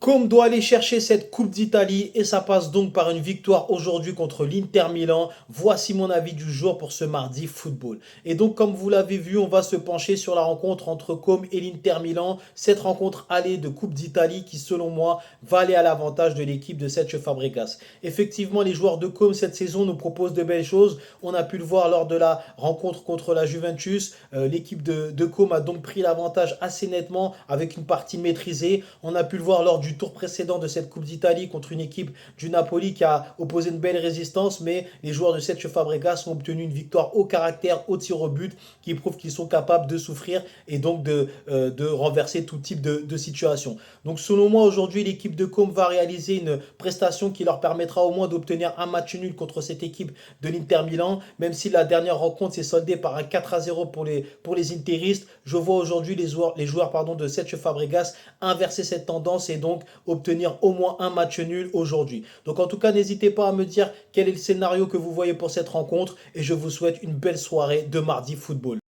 Comme doit aller chercher cette Coupe d'Italie et ça passe donc par une victoire aujourd'hui contre l'Inter Milan. Voici mon avis du jour pour ce mardi football. Et donc comme vous l'avez vu, on va se pencher sur la rencontre entre Comme et l'Inter Milan. Cette rencontre allée de Coupe d'Italie qui selon moi va aller à l'avantage de l'équipe de Sergio Fabregas. Effectivement, les joueurs de Comme cette saison nous proposent de belles choses. On a pu le voir lors de la rencontre contre la Juventus. L'équipe de Comme a donc pris l'avantage assez nettement avec une partie maîtrisée. On a pu le voir lors du tour précédent de cette Coupe d'Italie contre une équipe du Napoli qui a opposé une belle résistance, mais les joueurs de Sergio Fabregas ont obtenu une victoire au caractère, au tir au but, qui prouve qu'ils sont capables de souffrir et donc de renverser tout type de situation. Donc selon moi, aujourd'hui, l'équipe de Com va réaliser une prestation qui leur permettra au moins d'obtenir un match nul contre cette équipe de l'Inter Milan, même si la dernière rencontre s'est soldée par un 4-0 pour les Interistes. Je vois aujourd'hui les joueurs pardon, de Sergio Fabregas inverser cette tendance et donc obtenir au moins un match nul aujourd'hui. Donc en tout cas, n'hésitez pas à me dire quel est le scénario que vous voyez pour cette rencontre et je vous souhaite une belle soirée de mardi football.